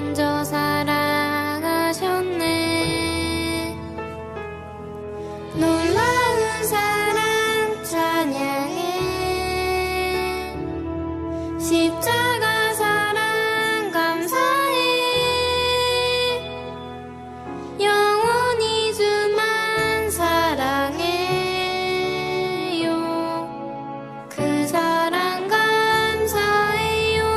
먼저 사랑하셨네. 놀라운 사랑 찬양해. 십자가 사랑 감사해. 영원히 주만 사랑해요. 그 사랑 감사해요.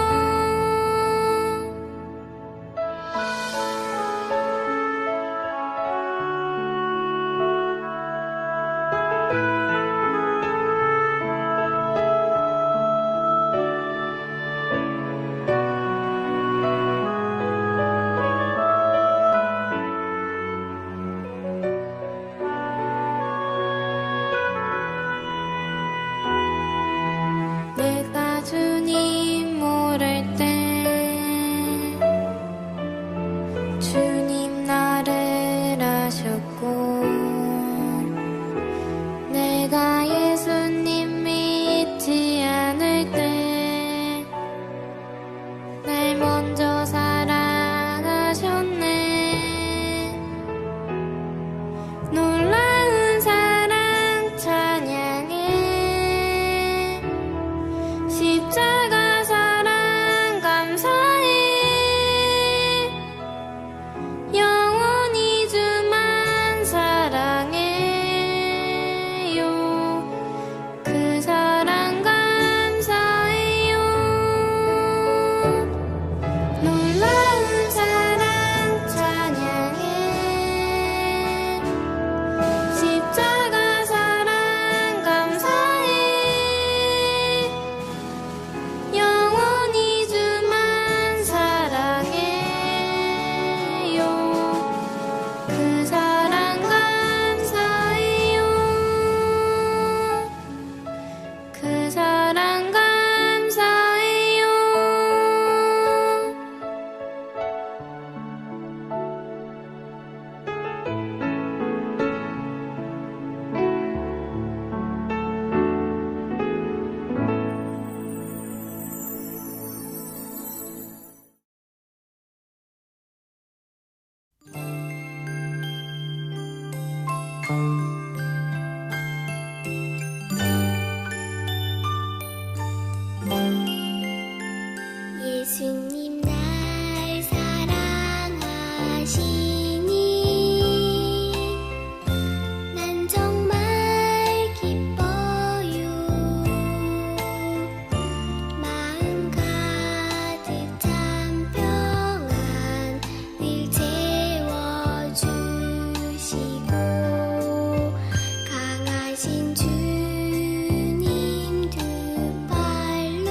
내가 주님 모를 때 주님 나를 아셨고, 내가 예수님 믿지 않을 때 날 먼저 사랑하셨네. 놀라운 사랑 찬양해. 십자가 사랑 감사해. 영원히 주만 사랑해요. 그 사랑 감사해요. 놀라운 사랑 찬양해. 십자가 사랑 감사해. 영원히 주만 사랑해요. 그 사랑 감사해요. 그 사랑 감사해요. 예수님 날 사랑하시니 난 정말 기뻐요. 마음 가득 참 평안 늘 채워주시고, 강하신 주님 두 팔로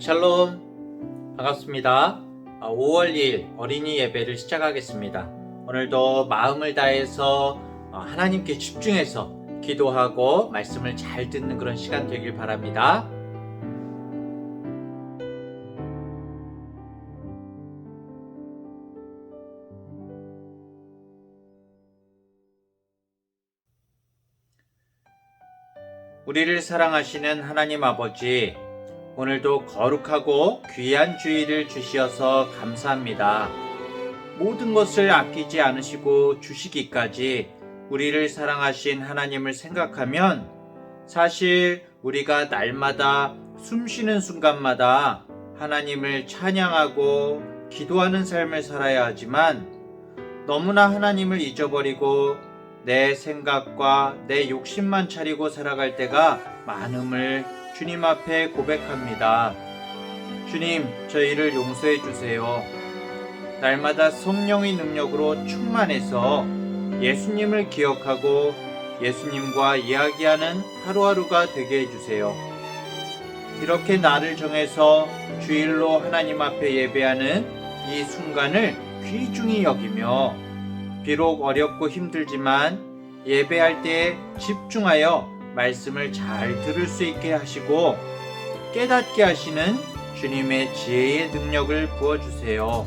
샬롬, 반갑습니다. 5월 2일 어린이 예배를 시작하겠습니다. 오늘도 마음을 다해서 하나님께 집중해서 기도하고 말씀을 잘 듣는 그런 시간 되길 바랍니다. 우리를 사랑하시는 하나님 아버지, 오늘도 거룩하고 귀한 주일을 주시어서 감사합니다. 모든 것을 아끼지 않으시고 주시기까지 우리를 사랑하신 하나님을 생각하면 사실 우리가 날마다 숨쉬는 순간마다 하나님을 찬양하고 기도하는 삶을 살아야 하지만 너무나 하나님을 잊어버리고 내 생각과 내 욕심만 차리고 살아갈 때가 많음을 주님 앞에 고백합니다. 주님, 저희를 용서해 주세요. 날마다 성령의 능력으로 충만해서 예수님을 기억하고 예수님과 이야기하는 하루하루가 되게 해주세요. 이렇게 날을 정해서 주일로 하나님 앞에 예배하는 이 순간을 귀중히 여기며 비록 어렵고 힘들지만 예배할 때에 집중하여 말씀을 잘 들을 수 있게 하시고 깨닫게 하시는 주님의 지혜의 능력을 부어주세요.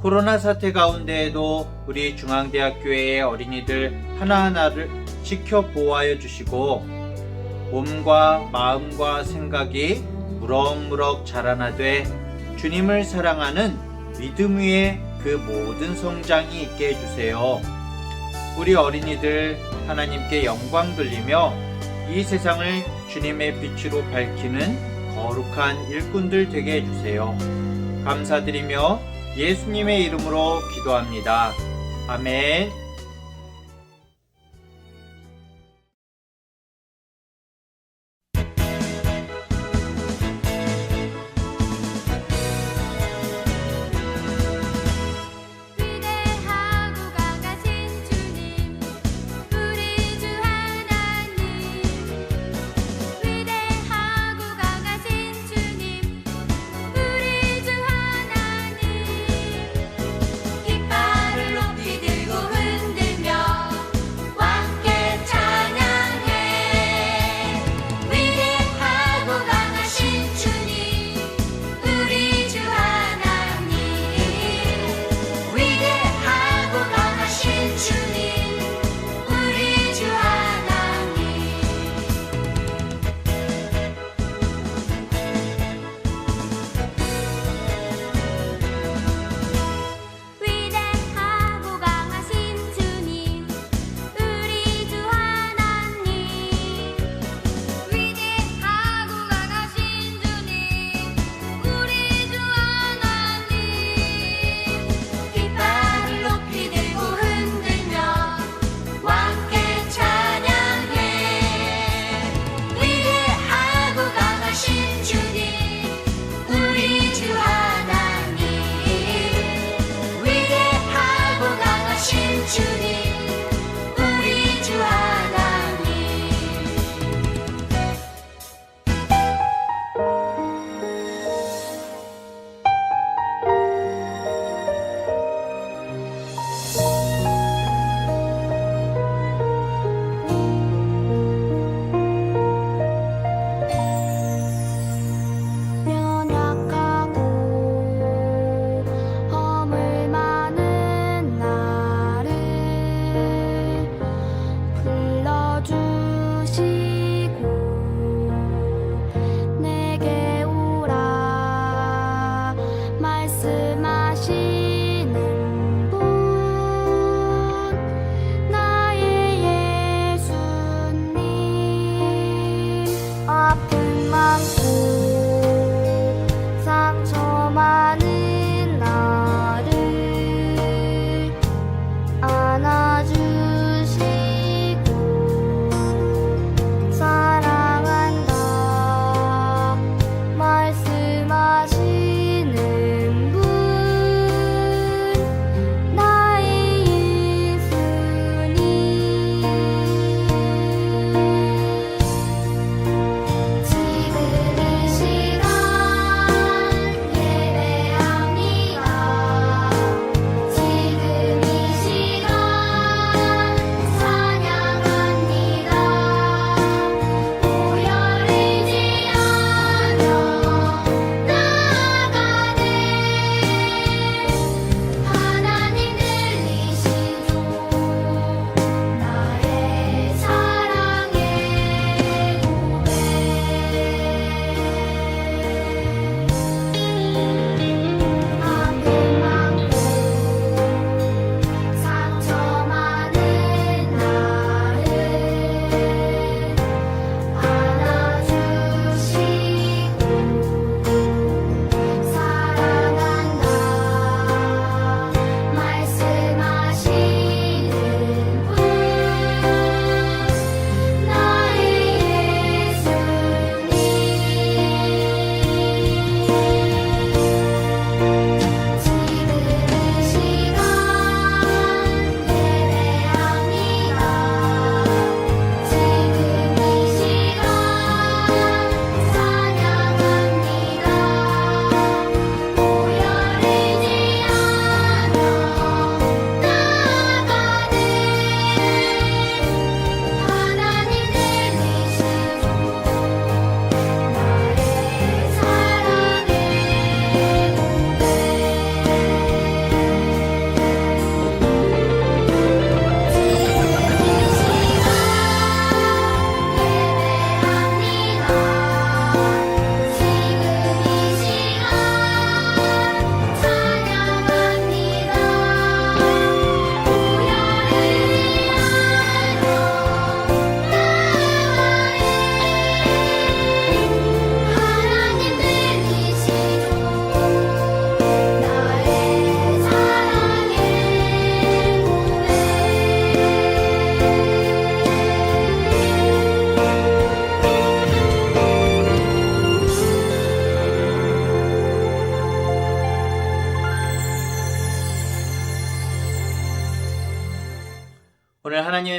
코로나 사태 가운데에도 우리 중앙대학교의 어린이들 하나하나를 지켜보호하여 주시고 몸과 마음과 생각이 무럭무럭 자라나되 주님을 사랑하는 믿음 위에 그 모든 성장이 있게 해주세요. 우리 어린이들 하나님께 영광 돌리며 이 세상을 주님의 빛으로 밝히는 거룩한 일꾼들 되게 해주세요. 감사드리며 예수님의 이름으로 기도합니다. 아멘. 깃발을 높이 들고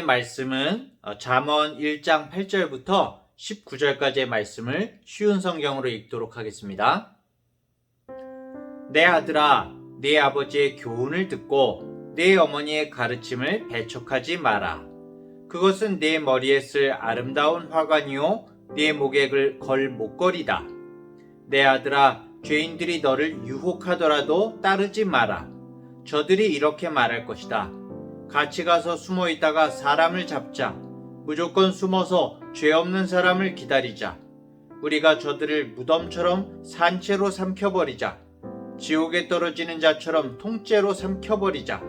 말씀은 잠언 1장 8절부터 19절까지의 말씀을 쉬운 성경으로 읽도록 하겠습니다. 내 아들아, 네 아버지의 교훈을 듣고 네 어머니의 가르침을 배척하지 마라. 그것은 네 머리에 쓸 아름다운 화관이요 네 목에 걸 목걸이다. 내 아들아, 죄인들이 너를 유혹하더라도 따르지 마라. 저들이 이렇게 말할 것이다. 같이 가서 숨어 있다가 사람을 잡자. 무조건 숨어서 죄 없는 사람을 기다리자. 우리가 저들을 무덤처럼 산채로 삼켜버리자. 지옥에 떨어지는 자처럼 통째로 삼켜버리자.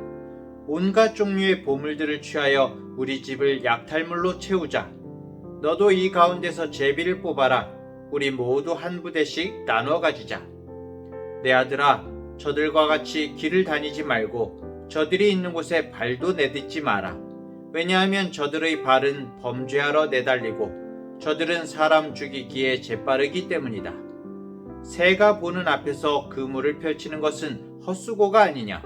온갖 종류의 보물들을 취하여 우리 집을 약탈물로 채우자. 너도 이 가운데서 제비를 뽑아라. 우리 모두 한 부대씩 나눠 가지자. 내 아들아, 저들과 같이 길을 다니지 말고 저들이 있는 곳에 발도 내딛지 마라. 왜냐하면 저들의 발은 범죄하러 내달리고 저들은 사람 죽이기에 재빠르기 때문이다. 새가 보는 앞에서 그물을 펼치는 것은 헛수고가 아니냐.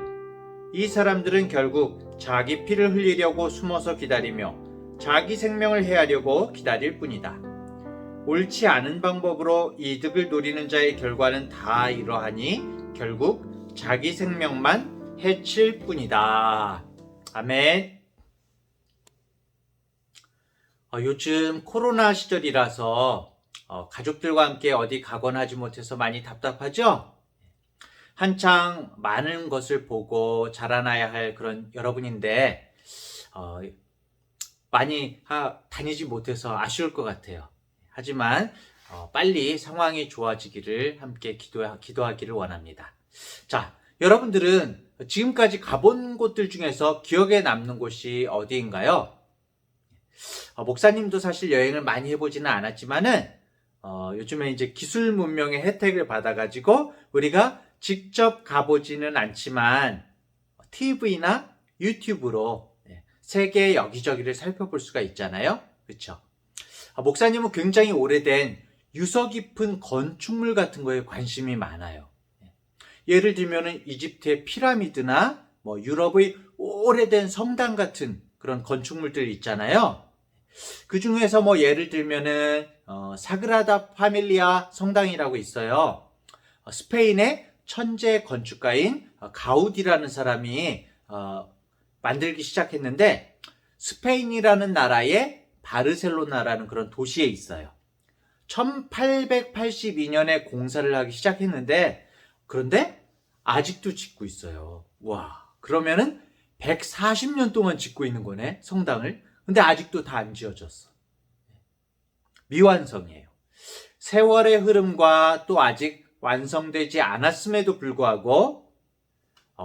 이 사람들은 결국 자기 피를 흘리려고 숨어서 기다리며 자기 생명을 해하려고 기다릴 뿐이다. 옳지 않은 방법으로 이득을 노리는 자의 결과는 다 이러하니 결국 자기 생명만 해칠 뿐이다. 아멘. 요즘 코로나 시절이라서 가족들과 함께 어디 가거나 하지 못해서 많이 답답하죠? 한창 많은 것을 보고 자라나야 할 그런 여러분인데 많이 다니지 못해서 아쉬울 것 같아요. 하지만 빨리 상황이 좋아지기를 함께 기도하기를 원합니다. 자, 여러분들은 지금까지 가본 곳들 중에서 기억에 남는 곳이 어디인가요? 목사님도 사실 여행을 많이 해보지는 않았지만은 요즘에 이제 기술 문명의 혜택을 받아가지고 우리가 직접 가보지는 않지만 TV나 유튜브로 세계 여기저기를 살펴볼 수가 있잖아요. 그렇죠? 목사님은 굉장히 오래된 유서 깊은 건축물 같은 거에 관심이 많아요. 예를 들면 이집트의 피라미드나 유럽의 오래된 성당 같은 그런 건축물들 있잖아요. 그 중에서 예를 들면은 사그라다 파밀리아 성당이라고 있어요. 스페인의 천재 건축가인 가우디라는 사람이 만들기 시작했는데 스페인이라는 나라의 바르셀로나라는 그런 도시에 있어요. 1882년에 공사를 하기 시작했는데 그런데 아직도 짓고 있어요. 와, 그러면은 140년 동안 짓고 있는 거네, 성당을. 근데 아직도 다 안 지어졌어. 미완성이에요. 세월의 흐름과 또 아직 완성되지 않았음에도 불구하고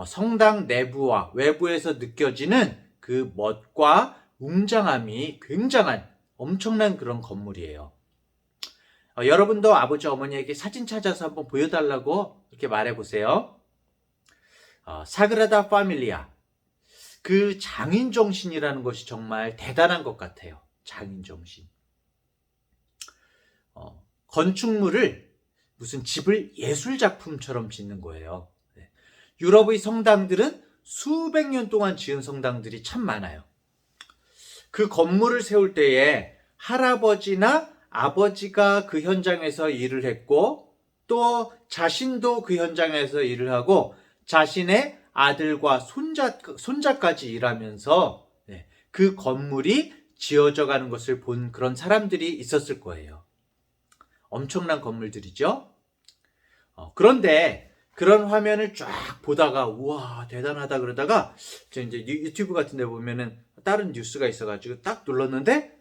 성당 내부와 외부에서 느껴지는 그 멋과 웅장함이 굉장한 엄청난 그런 건물이에요. 여러분도 아버지 어머니에게 사진 찾아서 한번 보여달라고 이렇게 말해보세요. 사그라다 파밀리아. 그 장인정신이라는 것이 정말 대단한 것 같아요. 장인정신. 건축물을 무슨 집을 예술작품처럼 짓는 거예요. 유럽의 성당들은 수백 년 동안 지은 성당들이 참 많아요. 그 건물을 세울 때에 할아버지나 아버지가 그 현장에서 일을 했고 또 자신도 그 현장에서 일을 하고 자신의 아들과 손자까지 일하면서 그 건물이 지어져 가는 것을 본 그런 사람들이 있었을 거예요. 엄청난 건물들이죠. 그런데 그런 화면을 쫙 보다가 우와 대단하다 그러다가 저 이제 유튜브 같은 데 보면은 다른 뉴스가 있어가지고 딱 눌렀는데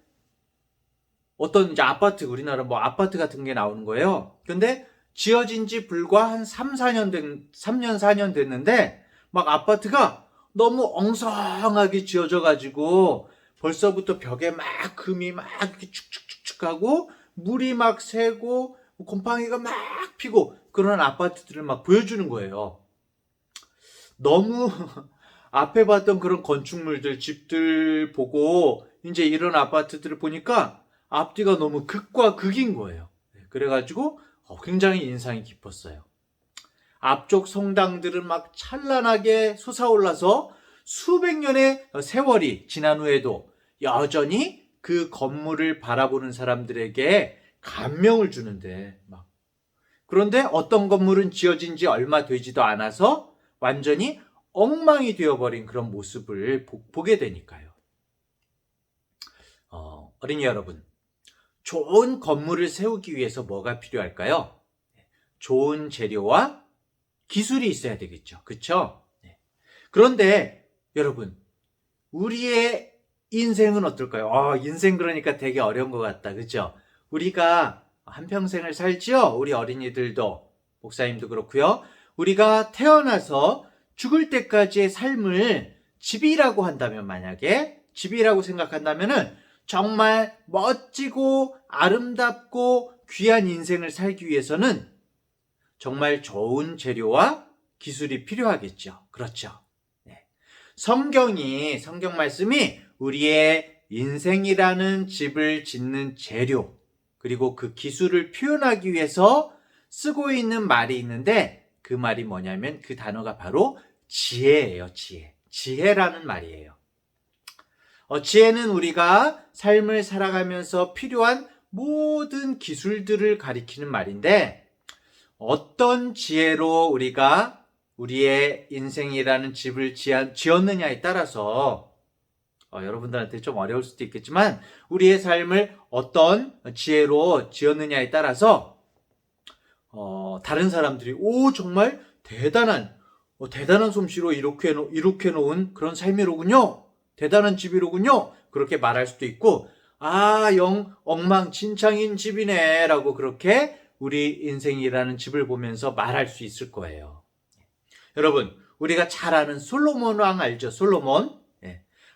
어떤 이제 아파트, 우리나라 아파트 같은 게 나오는 거예요. 근데 지어진 지 불과 한 3년, 4년 됐는데 막 아파트가 너무 엉성하게 지어져가지고 벌써부터 벽에 막 금이 막 이렇게 축축축축 하고 물이 막 새고 곰팡이가 막 피고 그런 아파트들을 막 보여주는 거예요. 너무 앞에 봤던 그런 건축물들, 집들 보고 이제 이런 아파트들을 보니까 앞뒤가 너무 극과 극인 거예요. 그래가지고 굉장히 인상이 깊었어요. 앞쪽 성당들은 막 찬란하게 솟아올라서 수백 년의 세월이 지난 후에도 여전히 그 건물을 바라보는 사람들에게 감명을 주는데 그런데 어떤 건물은 지어진 지 얼마 되지도 않아서 완전히 엉망이 되어버린 그런 모습을 보게 되니까요. 어린이 여러분, 좋은 건물을 세우기 위해서 뭐가 필요할까요? 좋은 재료와 기술이 있어야 되겠죠. 그렇죠? 그런데 여러분, 우리의 인생은 어떨까요? 인생 그러니까 되게 어려운 것 같다. 그렇죠? 우리가 한평생을 살지요? 우리 어린이들도, 목사님도 그렇고요. 우리가 태어나서 죽을 때까지의 삶을 집이라고 한다면, 만약에 집이라고 생각한다면은 정말 멋지고 아름답고 귀한 인생을 살기 위해서는 정말 좋은 재료와 기술이 필요하겠죠. 그렇죠? 성경 말씀이 우리의 인생이라는 집을 짓는 재료, 그리고 그 기술을 표현하기 위해서 쓰고 있는 말이 있는데, 그 말이 뭐냐면 그 단어가 바로 지혜예요. 지혜라는 말이에요. 지혜는 우리가 삶을 살아가면서 필요한 모든 기술들을 가리키는 말인데, 어떤 지혜로 우리가 우리의 인생이라는 집을 지었느냐에 따라서 여러분들한테 좀 어려울 수도 있겠지만, 우리의 삶을 어떤 지혜로 지었느냐에 따라서 다른 사람들이 정말 대단한 솜씨로 이렇게 놓은 그런 삶이로군요, 대단한 집이로군요, 그렇게 말할 수도 있고, 영 엉망진창인 집이네 라고 그렇게 우리 인생이라는 집을 보면서 말할 수 있을 거예요. 여러분, 우리가 잘 아는 솔로몬 왕 알죠? 솔로몬.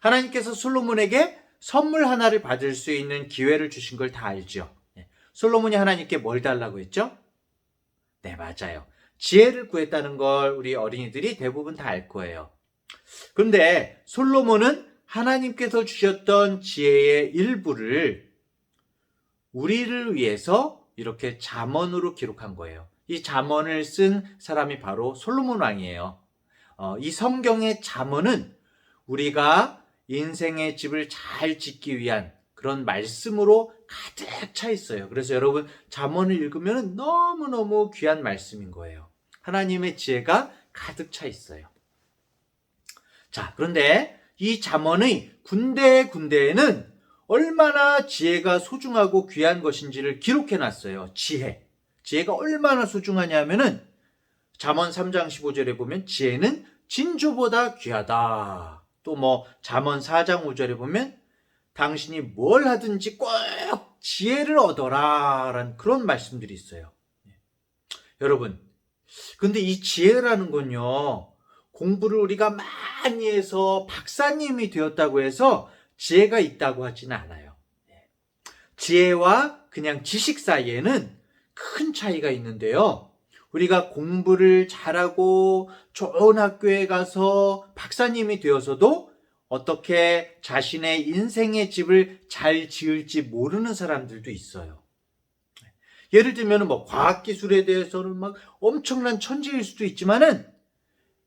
하나님께서 솔로몬에게 선물 하나를 받을 수 있는 기회를 주신 걸 다 알죠? 솔로몬이 하나님께 뭘 달라고 했죠? 네, 맞아요. 지혜를 구했다는 걸 우리 어린이들이 대부분 다 알 거예요. 그런데 솔로몬은 하나님께서 주셨던 지혜의 일부를 우리를 위해서 이렇게 잠언으로 기록한 거예요. 이 잠언을 쓴 사람이 바로 솔로몬 왕이에요. 이 성경의 잠언은 우리가 인생의 집을 잘 짓기 위한 그런 말씀으로 가득 차 있어요. 그래서 여러분, 잠언을 읽으면 너무너무 귀한 말씀인 거예요. 하나님의 지혜가 가득 차 있어요. 자, 그런데 이 잠언의 군데군데에는 얼마나 지혜가 소중하고 귀한 것인지를 기록해 놨어요. 지혜가 얼마나 소중하냐면은 잠언 3장 15절에 보면 지혜는 진주보다 귀하다. 또 잠언 4장 5절에 보면 당신이 뭘 하든지 꼭 지혜를 얻어라 라는 그런 말씀들이 있어요. 여러분, 근데 이 지혜라는 건요, 공부를 우리가 많이 해서 박사님이 되었다고 해서 지혜가 있다고 하지는 않아요. 지혜와 그냥 지식 사이에는 큰 차이가 있는데요. 우리가 공부를 잘하고 좋은 학교에 가서 박사님이 되어서도 어떻게 자신의 인생의 집을 잘 지을지 모르는 사람들도 있어요. 예를 들면 과학기술에 대해서는 엄청난 천재일 수도 있지만은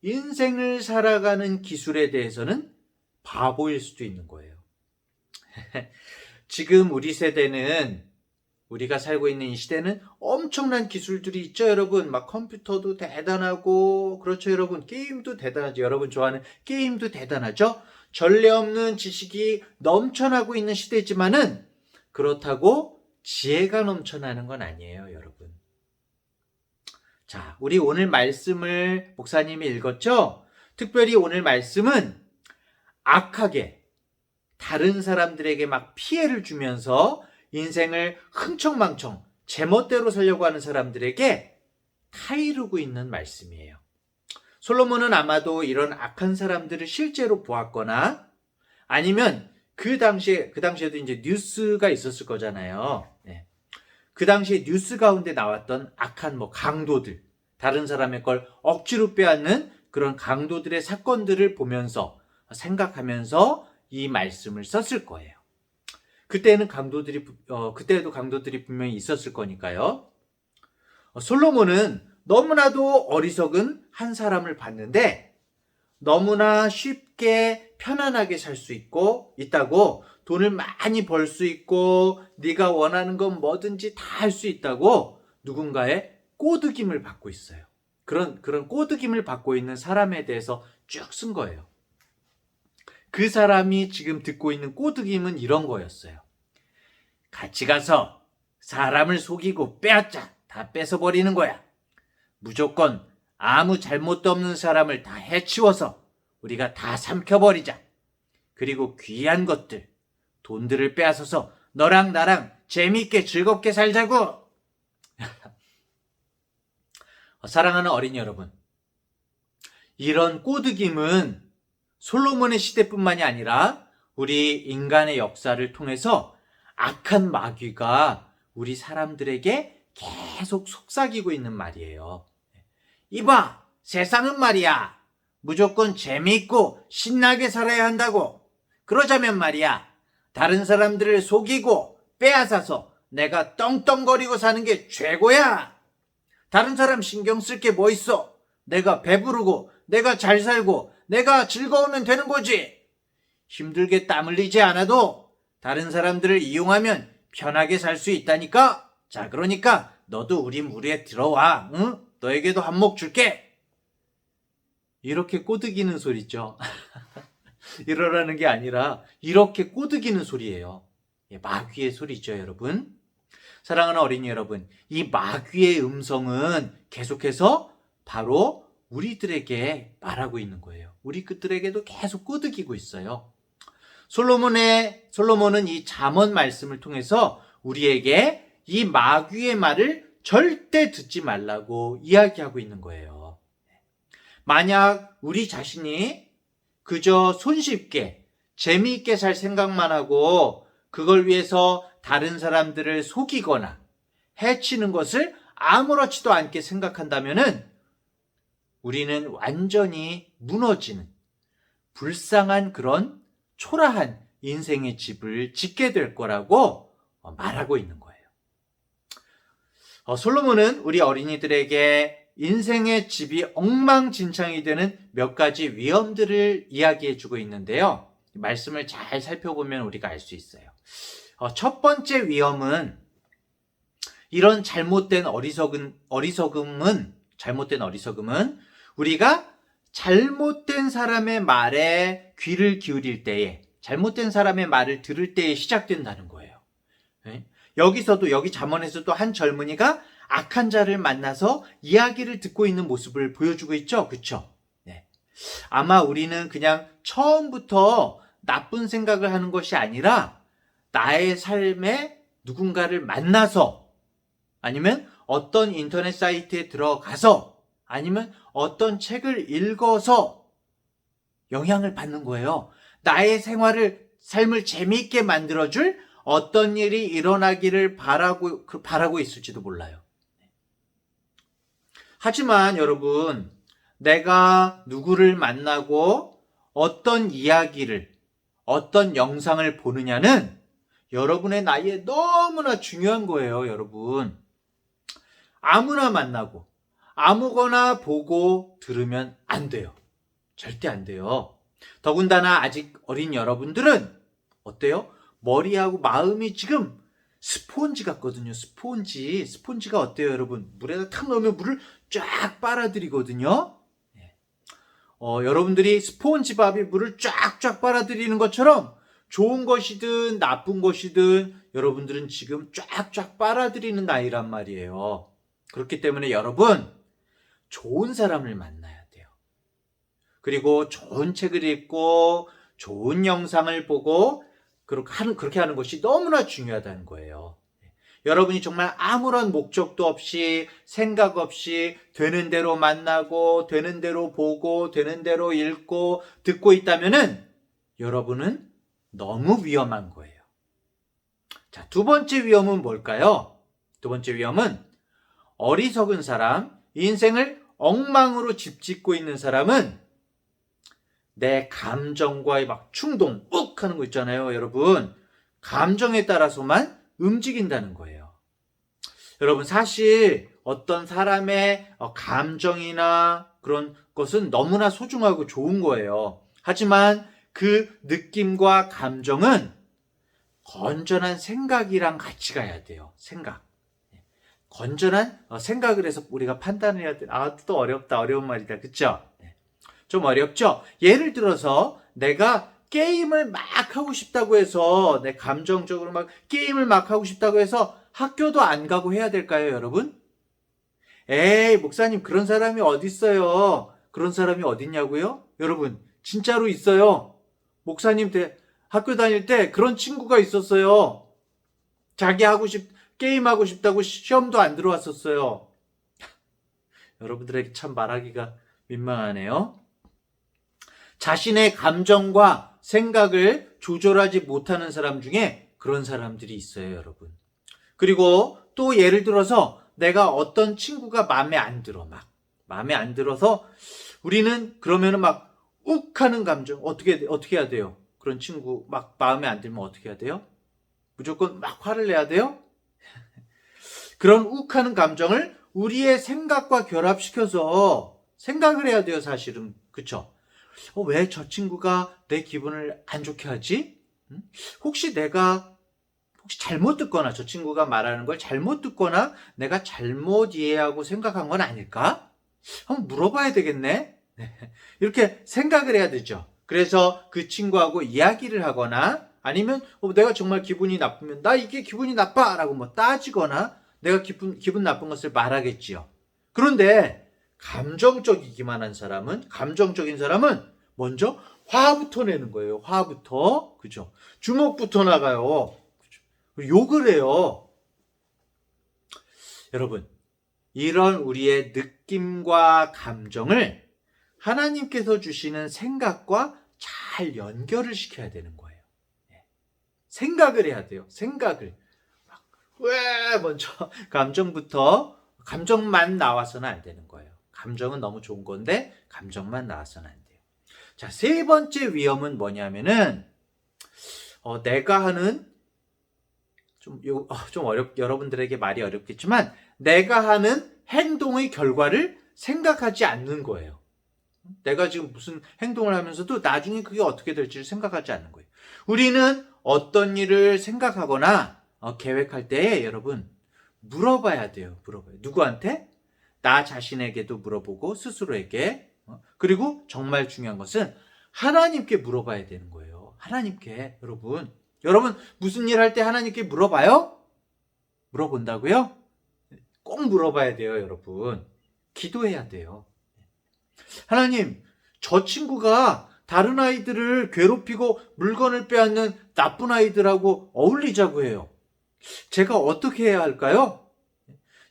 인생을 살아가는 기술에 대해서는 바보일 수도 있는 거예요. 지금 우리 세대는, 우리가 살고 있는 이 시대는 엄청난 기술들이 있죠, 여러분. 컴퓨터도 대단하고, 그렇죠, 여러분. 게임도 대단하죠. 여러분 좋아하는 게임도 대단하죠. 전례 없는 지식이 넘쳐나고 있는 시대지만은 그렇다고 지혜가 넘쳐나는 건 아니에요, 여러분. 자, 우리 오늘 말씀을 목사님이 읽었죠? 특별히 오늘 말씀은 악하게 다른 사람들에게 피해를 주면서 인생을 흥청망청 제멋대로 살려고 하는 사람들에게 타이르고 있는 말씀이에요. 솔로몬은 아마도 이런 악한 사람들을 실제로 보았거나, 아니면 그 당시에도 이제 뉴스가 있었을 거잖아요. 그 당시에 뉴스 가운데 나왔던 악한 강도들, 다른 사람의 걸 억지로 빼앗는 그런 강도들의 사건들을 보면서 생각하면서 이 말씀을 썼을 거예요. 그때도 강도들이 분명히 있었을 거니까요. 솔로몬은 너무나도 어리석은 한 사람을 봤는데, 너무나 쉽게 편안하게 살 수 있다고 돈을 많이 벌 수 있고 네가 원하는 건 뭐든지 다 할 수 있다고 누군가의 꼬드김을 받고 있어요. 그런 꼬드김을 받고 있는 사람에 대해서 쭉 쓴 거예요. 그 사람이 지금 듣고 있는 꼬드김은 이런 거였어요. 같이 가서 사람을 속이고 빼앗자. 다 뺏어버리는 거야. 무조건 아무 잘못도 없는 사람을 다 해치워서 우리가 다 삼켜버리자. 그리고 귀한 것들, 돈들을 빼앗아서 너랑 나랑 재미있게 즐겁게 살자고. 사랑하는 어린이 여러분, 이런 꼬드김은 솔로몬의 시대뿐만이 아니라 우리 인간의 역사를 통해서 악한 마귀가 우리 사람들에게 계속 속삭이고 있는 말이에요. 이봐, 세상은 말이야, 무조건 재미있고 신나게 살아야 한다고. 그러자면 말이야, 다른 사람들을 속이고 빼앗아서 내가 떵떵거리고 사는 게 최고야. 다른 사람 신경 쓸 게 뭐 있어? 내가 배부르고 내가 잘 살고 내가 즐거우면 되는 거지. 힘들게 땀 흘리지 않아도 다른 사람들을 이용하면 편하게 살 수 있다니까. 자, 그러니까 너도 우리 무리에 들어와. 응? 너에게도 한몫 줄게. 이렇게 꼬드기는 소리죠. 이러라는 게 아니라 이렇게 꼬드기는 소리예요. 마귀의 소리죠, 여러분. 사랑하는 어린이 여러분, 이 마귀의 음성은 계속해서 바로 우리들에게 말하고 있는 거예요. 우리들에게도 계속 꼬드기고 있어요. 솔로몬은 이 잠언 말씀을 통해서 우리에게 이 마귀의 말을 절대 듣지 말라고 이야기하고 있는 거예요. 만약 우리 자신이 그저 손쉽게 재미있게 살 생각만 하고 그걸 위해서 다른 사람들을 속이거나 해치는 것을 아무렇지도 않게 생각한다면은 우리는 완전히 무너지는 불쌍한 그런 초라한 인생의 집을 짓게 될 거라고 말하고 있는 거예요. 솔로몬은 우리 어린이들에게 인생의 집이 엉망진창이 되는 몇 가지 위험들을 이야기해 주고 있는데요. 말씀을 잘 살펴보면 우리가 알 수 있어요. 첫 번째 위험은 이런 잘못된 어리석음은 우리가 잘못된 사람의 말에 귀를 기울일 때에, 잘못된 사람의 말을 들을 때에 시작된다는 거예요. 여기 잠언에서도 한 젊은이가 악한 자를 만나서 이야기를 듣고 있는 모습을 보여주고 있죠. 그렇죠? 네. 아마 우리는 그냥 처음부터 나쁜 생각을 하는 것이 아니라 나의 삶에 누군가를 만나서, 아니면 어떤 인터넷 사이트에 들어가서, 아니면 어떤 책을 읽어서 영향을 받는 거예요. 나의 삶을 재미있게 만들어줄 어떤 일이 일어나기를 바라고 있을지도 몰라요. 하지만 여러분, 내가 누구를 만나고 어떤 이야기를, 어떤 영상을 보느냐는 여러분의 나이에 너무나 중요한 거예요, 여러분. 아무나 만나고 아무거나 보고 들으면 안 돼요. 절대 안 돼요. 더군다나 아직 어린 여러분들은 어때요? 머리하고 마음이 지금 스폰지 같거든요. 스폰지가 어때요, 여러분? 물에다 탁 넣으면 물을 쫙 빨아들이거든요. 여러분들이 스폰지밥이 물을 쫙쫙 빨아들이는 것처럼 좋은 것이든 나쁜 것이든 여러분들은 지금 쫙쫙 빨아들이는 나이란 말이에요. 그렇기 때문에 여러분, 좋은 사람을 만나야 돼요. 그리고 좋은 책을 읽고 좋은 영상을 보고 그렇게 하는 것이 너무나 중요하다는 거예요. 여러분이 정말 아무런 목적도 없이, 생각 없이 되는 대로 만나고 되는 대로 보고 되는 대로 읽고 듣고 있다면은 여러분은 너무 위험한 거예요. 자, 두 번째 위험은 뭘까요? 두 번째 위험은 어리석은 사람, 인생을 엉망으로 집짓고 있는 사람은 내 감정과의 막 충동, 욱 하는 거 있잖아요, 여러분. 감정에 따라서만 움직인다는 거예요. 여러분, 사실 어떤 사람의 감정이나 그런 것은 너무나 소중하고 좋은 거예요. 하지만 그 느낌과 감정은 건전한 생각이랑 같이 가야 돼요. 생각. 건전한 생각을 해서 우리가 판단을 해야 돼. 또 어렵다. 어려운 말이다. 그쵸? 좀 어렵죠? 예를 들어서 내가 게임을 막 하고 싶다고 해서 내 감정적으로 막 게임을 막 하고 싶다고 해서 학교도 안 가고 해야 될까요, 여러분? 에이, 목사님, 그런 사람이 어딨어요? 그런 사람이 어딨냐고요? 여러분, 진짜로 있어요. 목사님 학교 다닐 때 그런 친구가 있었어요. 자기 게임하고 싶다고 시험도 안 들어왔었어요. 여러분들에게 참 말하기가 민망하네요. 자신의 감정과 생각을 조절하지 못하는 사람 중에 그런 사람들이 있어요, 여러분. 그리고 또 예를 들어서 내가 어떤 친구가 마음에 안 들어, 마음에 안 들어서 우리는 그러면은 막 욱하는 감정, 어떻게 해야 돼요? 그런 친구 막 마음에 안 들면 어떻게 해야 돼요? 무조건 막 화를 내야 돼요? 그런 욱하는 감정을 우리의 생각과 결합시켜서 생각을 해야 돼요, 사실은. 그쵸? 왜 저 친구가 내 기분을 안 좋게 하지? 혹시 내가 잘못 듣거나 저 친구가 말하는 걸 잘못 듣거나 내가 잘못 이해하고 생각한 건 아닐까? 한번 물어봐야 되겠네? 이렇게 생각을 해야 되죠. 그래서 그 친구하고 이야기를 하거나 아니면 내가 정말 기분이 나쁘면 나 이게 기분이 나빠 라고 뭐 따지거나 내가 기분 나쁜 것을 말하겠지요. 그런데 감정적인 사람은 먼저 화부터 내는 거예요. 화부터. 그죠? 주먹부터 나가요. 그죠? 욕을 해요. 여러분, 이런 우리의 느낌과 감정을 하나님께서 주시는 생각과 잘 연결을 시켜야 되는 거예요. 생각을 해야 돼요. 생각을. 왜 먼저 감정만 나와서는 안 되는 거예요. 감정은 너무 좋은 건데 감정만 나와서는 안 돼요. 자, 세 번째 위험은 뭐냐면은 내가 하는 여러분들에게 말이 어렵겠지만 내가 하는 행동의 결과를 생각하지 않는 거예요. 내가 지금 무슨 행동을 하면서도 나중에 그게 어떻게 될지를 생각하지 않는 거예요. 우리는 어떤 일을 생각하거나 계획할 때 여러분 물어봐야 돼요. 누구한테? 나 자신에게도 물어보고 스스로에게. 그리고 정말 중요한 것은 하나님께 물어봐야 되는 거예요. 하나님께. 여러분 무슨 일 할 때 하나님께 물어봐요? 물어본다고요? 꼭 물어봐야 돼요, 여러분. 기도해야 돼요. 하나님, 저 친구가 다른 아이들을 괴롭히고 물건을 빼앗는 나쁜 아이들하고 어울리자고 해요. 제가 어떻게 해야 할까요?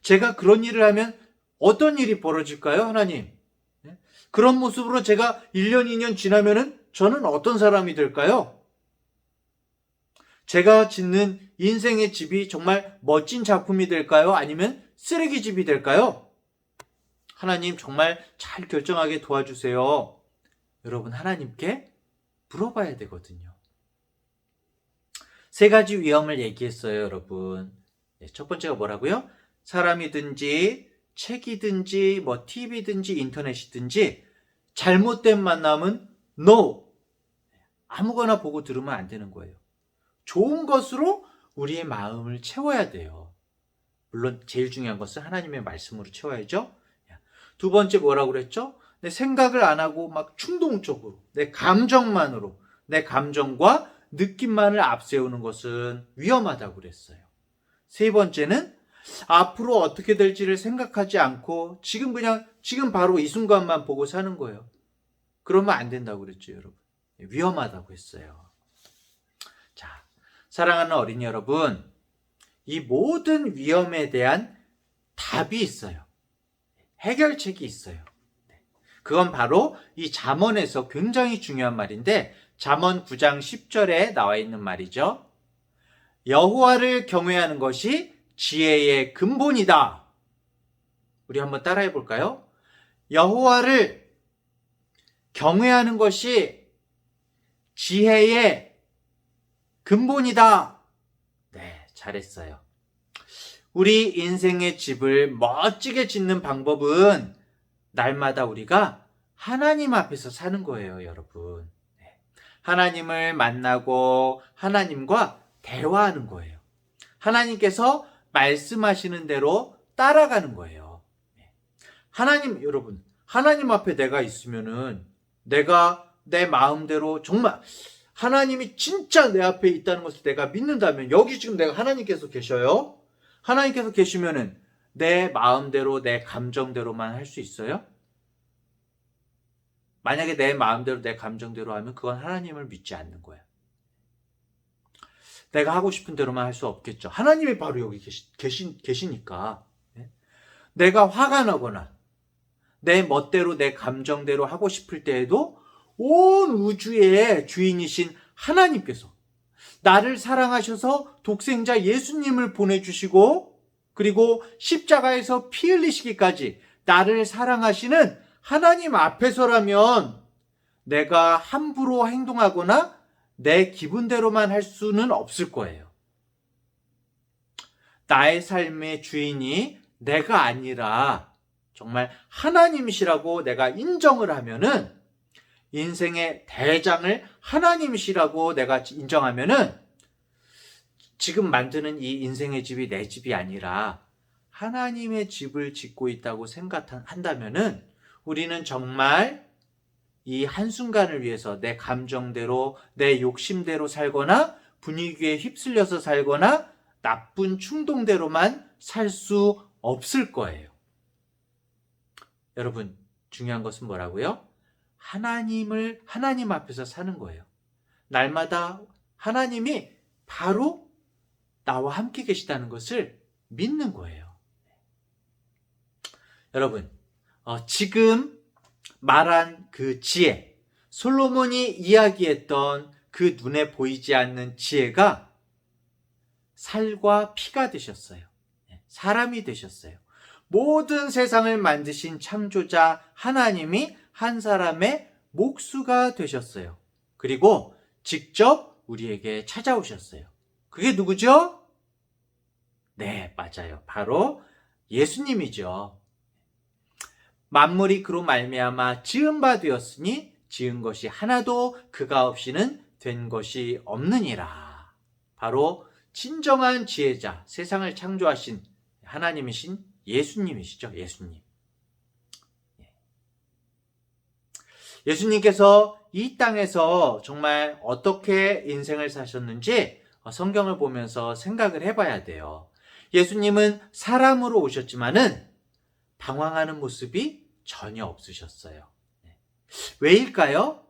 제가 그런 일을 하면 어떤 일이 벌어질까요, 하나님? 그런 모습으로 제가 1년, 2년 지나면은 저는 어떤 사람이 될까요? 제가 짓는 인생의 집이 정말 멋진 작품이 될까요? 아니면 쓰레기집이 될까요? 하나님 정말 잘 결정하게 도와주세요. 여러분 하나님께 물어봐야 되거든요. 세 가지 위험을 얘기했어요, 여러분. 첫 번째가 뭐라고요? 사람이든지 책이든지 TV든지 인터넷이든지 잘못된 만남은 NO! 아무거나 보고 들으면 안 되는 거예요. 좋은 것으로 우리의 마음을 채워야 돼요. 물론 제일 중요한 것은 하나님의 말씀으로 채워야죠. 두 번째 뭐라고 그랬죠? 내 생각을 안 하고 막 충동적으로 내 감정만으로 내 감정과 느낌만을 앞세우는 것은 위험하다고 그랬어요. 세 번째는 앞으로 어떻게 될지를 생각하지 않고 지금 바로 이 순간만 보고 사는 거예요. 그러면 안 된다고 그랬죠, 여러분. 위험하다고 했어요. 자, 사랑하는 어린이 여러분, 이 모든 위험에 대한 답이 있어요. 해결책이 있어요. 그건 바로 이 잠언에서 굉장히 중요한 말인데 잠언 9장 10절에 나와 있는 말이죠. 여호와를 경외하는 것이 지혜의 근본이다. 우리 한번 따라해 볼까요? 여호와를 경외하는 것이 지혜의 근본이다. 네, 잘했어요. 우리 인생의 집을 멋지게 짓는 방법은 날마다 우리가 하나님 앞에서 사는 거예요, 여러분. 하나님을 만나고 하나님과 대화하는 거예요. 하나님께서 말씀하시는 대로 따라가는 거예요. 하나님, 여러분, 하나님 앞에 내가 있으면은 내가 내 마음대로 정말 하나님이 진짜 내 앞에 있다는 것을 내가 믿는다면, 여기 지금 내가 하나님께서 계셔요. 하나님께서 계시면은 내 마음대로 내 감정대로만 할 수 있어요? 만약에 내 마음대로 내 감정대로 하면 그건 하나님을 믿지 않는 거야. 내가 하고 싶은 대로만 할 수 없겠죠. 하나님이 바로 여기 계시니까. 내가 화가 나거나 내 멋대로 내 감정대로 하고 싶을 때에도 온 우주의 주인이신 하나님께서 나를 사랑하셔서 독생자 예수님을 보내주시고, 그리고 십자가에서 피 흘리시기까지 나를 사랑하시는 하나님 앞에서라면 내가 함부로 행동하거나 내 기분대로만 할 수는 없을 거예요. 나의 삶의 주인이 내가 아니라 정말 하나님이시라고 내가 인정을 하면은, 인생의 대장을 하나님이시라고 내가 인정하면은, 지금 만드는 이 인생의 집이 내 집이 아니라 하나님의 집을 짓고 있다고 생각한다면은, 우리는 정말 이 한순간을 위해서 내 감정대로 내 욕심대로 살거나 분위기에 휩쓸려서 살거나 나쁜 충동대로만 살 수 없을 거예요. 여러분, 중요한 것은 뭐라고요? 하나님 앞에서 사는 거예요. 날마다 하나님이 바로 나와 함께 계시다는 것을 믿는 거예요. 여러분, 지금 말한 그 지혜, 솔로몬이 이야기했던 그 눈에 보이지 않는 지혜가 살과 피가 되셨어요. 사람이 되셨어요. 모든 세상을 만드신 창조자 하나님이 한 사람의 목수가 되셨어요. 그리고 직접 우리에게 찾아오셨어요. 그게 누구죠? 네, 맞아요. 바로 예수님이죠. 만물이 그로 말미암아 지은 바 되었으니 지은 것이 하나도 그가 없이는 된 것이 없느니라. 바로 진정한 지혜자, 세상을 창조하신 하나님이신 예수님이시죠. 예수님께서 이 땅에서 정말 어떻게 인생을 사셨는지 성경을 보면서 생각을 해봐야 돼요. 예수님은 사람으로 오셨지만은 방황하는 모습이 전혀 없으셨어요. 왜일까요?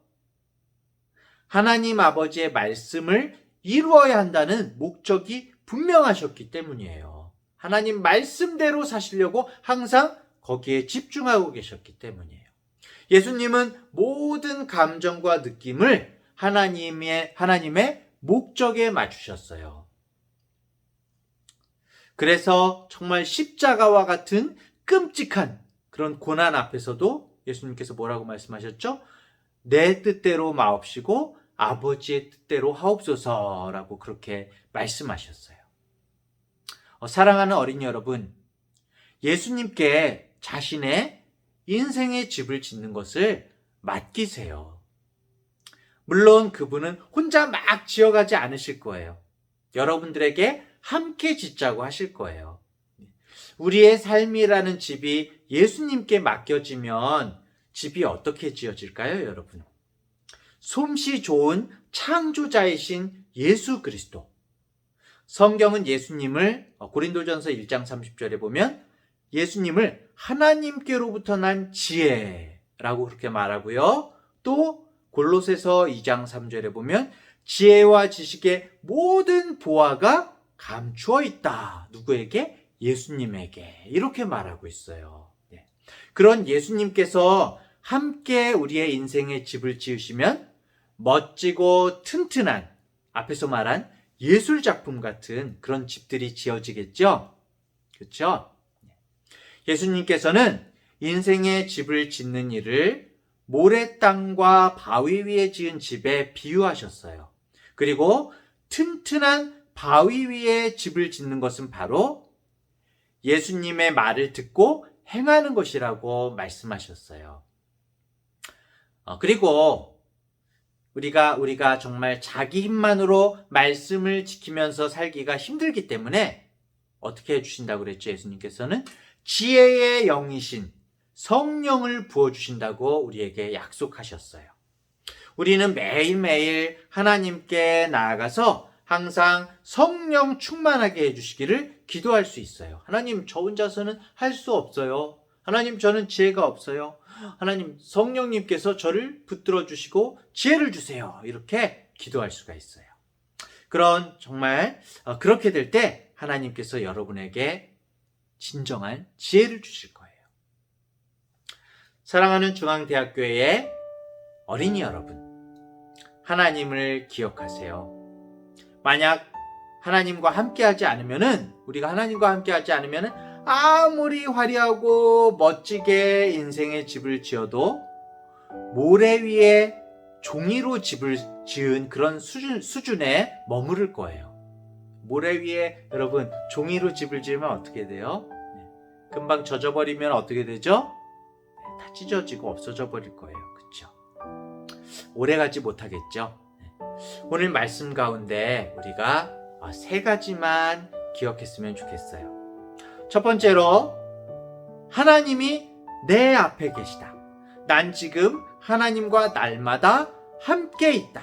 하나님 아버지의 말씀을 이루어야 한다는 목적이 분명하셨기 때문이에요. 하나님 말씀대로 사시려고 항상 거기에 집중하고 계셨기 때문이에요. 예수님은 모든 감정과 느낌을 하나님의 목적에 맞추셨어요. 그래서 정말 십자가와 같은 끔찍한 그런 고난 앞에서도 예수님께서 뭐라고 말씀하셨죠? 내 뜻대로 마옵시고 아버지의 뜻대로 하옵소서라고 그렇게 말씀하셨어요. 사랑하는 어린이 여러분, 예수님께 자신의 인생의 집을 짓는 것을 맡기세요. 물론 그분은 혼자 막 지어가지 않으실 거예요. 여러분들에게 함께 짓자고 하실 거예요. 우리의 삶이라는 집이 예수님께 맡겨지면 집이 어떻게 지어질까요, 여러분? 솜씨 좋은 창조자이신 예수 그리스도. 성경은 예수님을 고린도전서 1장 30절에 보면 예수님을 하나님께로부터 난 지혜라고 그렇게 말하고요. 또 골로새서 2장 3절에 보면 지혜와 지식의 모든 보화가 감추어 있다. 누구에게? 예수님에게. 이렇게 말하고 있어요. 그런 예수님께서 함께 우리의 인생의 집을 지으시면 멋지고 튼튼한, 앞에서 말한 예술작품 같은 그런 집들이 지어지겠죠? 그렇죠? 예수님께서는 인생의 집을 짓는 일을 모래 땅과 바위 위에 지은 집에 비유하셨어요. 그리고 튼튼한 바위 위에 집을 짓는 것은 바로 예수님의 말을 듣고 행하는 것이라고 말씀하셨어요. 그리고 우리가 정말 자기 힘만으로 말씀을 지키면서 살기가 힘들기 때문에 어떻게 해주신다고 그랬죠? 예수님께서는 지혜의 영이신 성령을 부어주신다고 우리에게 약속하셨어요. 우리는 매일매일 하나님께 나아가서 항상 성령 충만하게 해주시기를 기도할 수 있어요. 하나님, 저 혼자서는 할 수 없어요. 하나님, 저는 지혜가 없어요. 하나님, 성령님께서 저를 붙들어 주시고 지혜를 주세요. 이렇게 기도할 수가 있어요. 그런 정말 그렇게 될 때 하나님께서 여러분에게 진정한 지혜를 주실 거예요. 사랑하는 중앙대학교의 어린이 여러분, 하나님을 기억하세요. 만약 하나님과 함께하지 않으면은, 우리가 하나님과 함께하지 않으면은 아무리 화려하고 멋지게 인생의 집을 지어도 모래 위에 종이로 집을 지은 그런 수준에 머무를 거예요. 모래 위에 여러분 종이로 집을 지으면 어떻게 돼요? 금방 젖어버리면 어떻게 되죠? 다 찢어지고 없어져 버릴 거예요. 그렇죠? 오래가지 못하겠죠? 오늘 말씀 가운데 우리가 3가지만 기억했으면 좋겠어요. 첫 번째로, 하나님이 내 앞에 계시다. 난 지금 하나님과 날마다 함께 있다.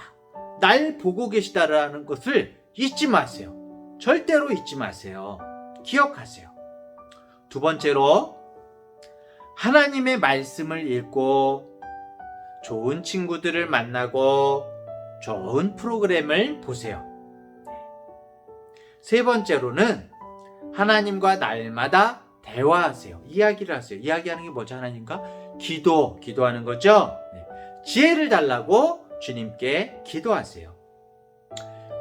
날 보고 계시다라는 것을 잊지 마세요. 절대로 잊지 마세요. 기억하세요. 두 번째로, 하나님의 말씀을 읽고 좋은 친구들을 만나고 좋은 프로그램을 보세요. 세 번째로는 하나님과 날마다 대화하세요. 이야기를 하세요. 이야기하는 게 뭐죠? 하나님과 기도하는 거죠. 지혜를 달라고 주님께 기도하세요.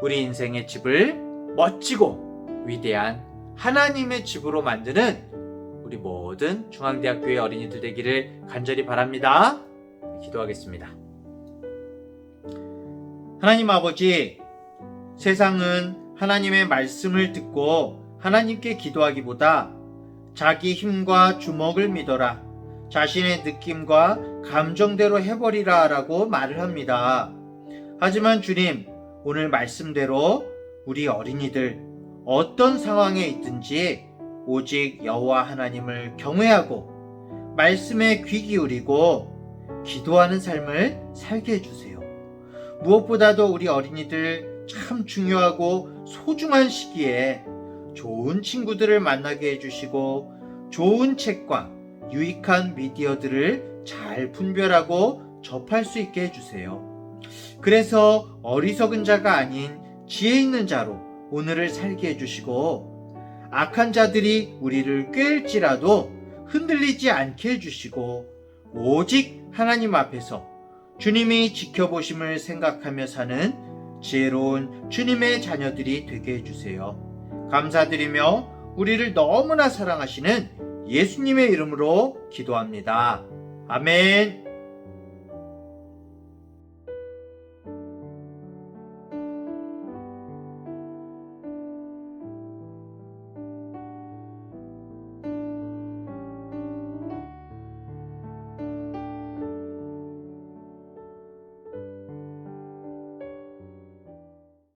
우리 인생의 집을 멋지고 위대한 하나님의 집으로 만드는 우리 모든 중앙대학교의 어린이들 되기를 간절히 바랍니다. 기도하겠습니다. 하나님 아버지, 세상은 하나님의 말씀을 듣고 하나님께 기도하기보다 자기 힘과 주먹을 믿어라, 자신의 느낌과 감정대로 해버리라 라고 말을 합니다. 하지만 주님, 오늘 말씀대로 우리 어린이들 어떤 상황에 있든지 오직 여호와 하나님을 경외하고 말씀에 귀 기울이고 기도하는 삶을 살게 해주세요. 무엇보다도 우리 어린이들 참 중요하고 소중한 시기에 좋은 친구들을 만나게 해주시고 좋은 책과 유익한 미디어들을 잘 분별하고 접할 수 있게 해주세요. 그래서 어리석은 자가 아닌 지혜 있는 자로 오늘을 살게 해주시고 악한 자들이 우리를 꾀일지라도 흔들리지 않게 해주시고 오직 하나님 앞에서 주님이 지켜보심을 생각하며 사는 지혜로운 주님의 자녀들이 되게 해주세요. 감사드리며 우리를 너무나 사랑하시는 예수님의 이름으로 기도합니다. 아멘.